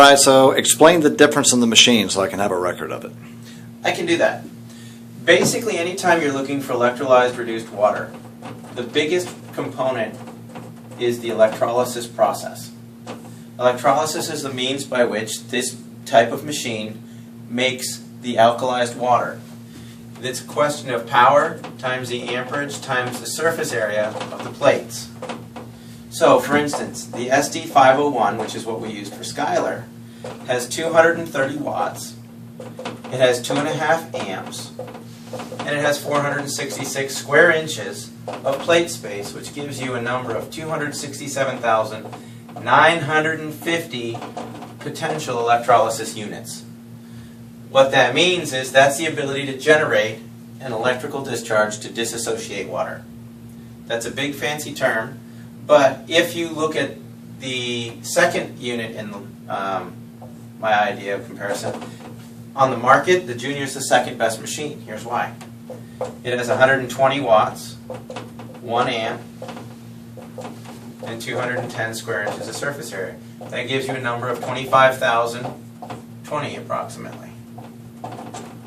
guy, so explain the difference in the machine so I can have a record of it. I can do that. Basically, anytime you're looking for electrolyzed reduced water, the biggest component is the electrolysis process. Electrolysis is the means by which this type of machine makes the alkalized water. It's a question of power times the amperage times the surface area of the plates. So, for instance, the SD501, which is what we used for Skylar, has 230 watts, it has 2.5 amps, and it has 466 square inches of plate space, which gives you a number of 267,950 potential electrolysis units. What that means is that's the ability to generate an electrical discharge to disassociate water. That's a big fancy term, but if you look at the second unit in my idea of comparison, on the market, the Junior is the second best machine. Here's why. It has 120 watts, 1 amp, and 210 square inches of surface area. That gives you a number of 25,020 approximately,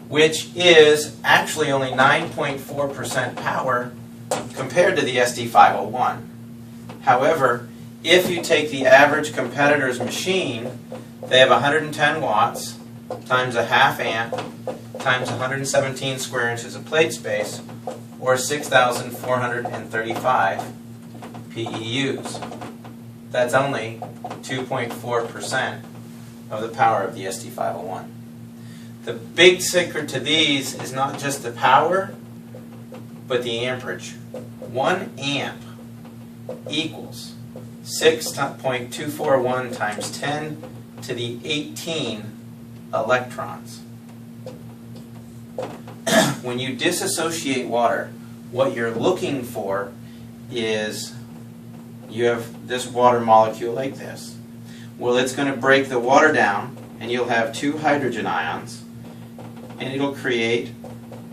which is actually only 9.4% power compared to the SD501. However, if you take the average competitor's machine, they have 110 watts times a half amp times 117 square inches of plate space, or 6,435 PEUs. That's only 2.4% of the power of the SD501. The big secret to these is not just the power, but the amperage. 1 amp equals 6.241 times 10 to the 18 electrons. When you disassociate water, what you're looking for is you have this water molecule like this. Well, it's going to break the water down, and you'll have 2 hydrogen ions, and it'll create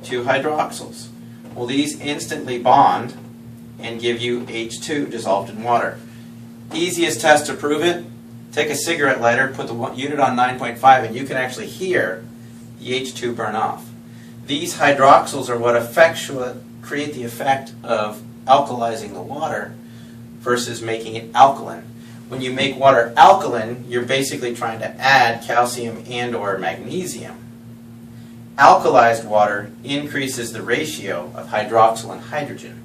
2 hydroxyls. Well, these instantly bond and give you H2 dissolved in water. Easiest test to prove it, take a cigarette lighter, put the unit on 9.5, and you can actually hear the H2 burn off. These hydroxyls are what create the effect of alkalizing the water versus making it alkaline. When you make water alkaline, you're basically trying to add calcium and or magnesium. Alkalized water increases the ratio of hydroxyl and hydrogen.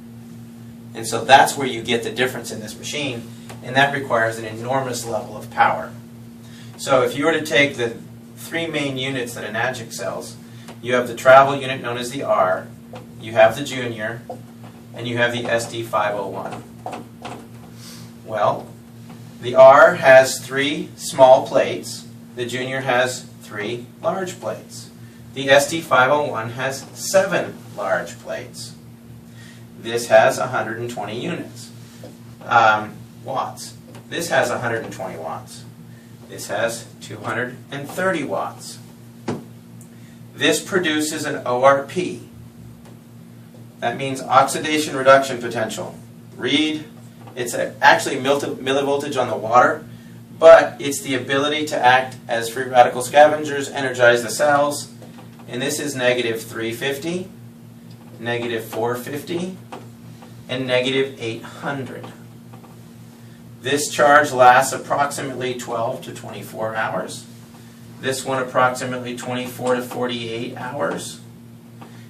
And so that's where you get the difference in this machine, and that requires an enormous level of power. So if you were to take the 3 main units that Enagic sells, you have the travel unit known as the R, you have the Junior, and you have the SD501. Well, the R has 3 small plates, the Junior has 3 large plates. The SD501 has 7 large plates. This has 120 units, watts. This has 120 watts. This has 230 watts. This produces an ORP. That means oxidation reduction potential. Read, it's actually millivoltage on the water, but it's the ability to act as free radical scavengers, energize the cells, and this is negative 350, negative 450, and negative 800. This charge lasts approximately 12 to 24 hours. This one approximately 24 to 48 hours.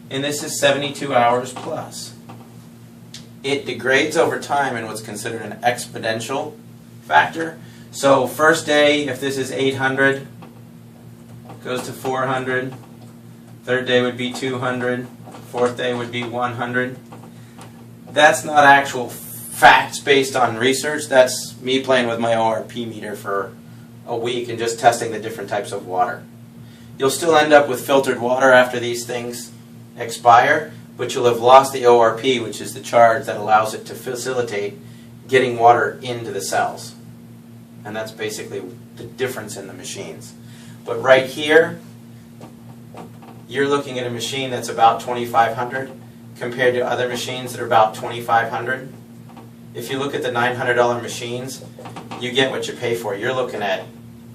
And this is 72 hours plus. It degrades over time in what's considered an exponential factor. So first day, if this is 800, goes to 400. Third day would be 200. Fourth day would be 100. That's not actual facts based on research. That's me playing with my ORP meter for a week and just testing the different types of water. You'll still end up with filtered water after these things expire, but you'll have lost the ORP, which is the charge that allows it to facilitate getting water into the cells. And that's basically the difference in the machines. But right here, you're looking at a machine that's about 2,500 compared to other machines that are about 2,500. If you look at the $900 machines, you get what you pay for. You're looking at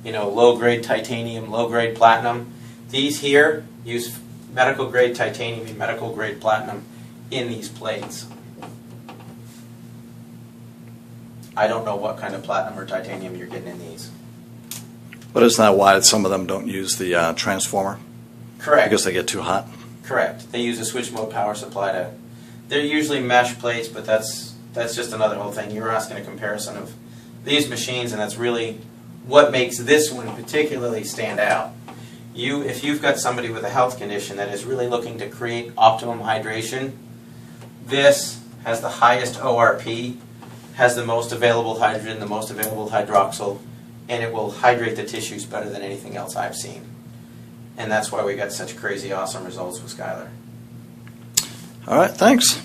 low-grade titanium, low-grade platinum. These here use medical-grade titanium and medical-grade platinum in these plates. I don't know what kind of platinum or titanium you're getting in these. But isn't that why some of them don't use the transformer? Correct. Because they get too hot? Correct. They use a switch mode power supply to. They're usually mesh plates, but that's just another whole thing. You were asking a comparison of these machines, and that's really what makes this one particularly stand out. If you've got somebody with a health condition that is really looking to create optimum hydration, this has the highest ORP, has the most available hydrogen, the most available hydroxyl, and it will hydrate the tissues better than anything else I've seen. And that's why we got such crazy awesome results with Skylar. All right, thanks.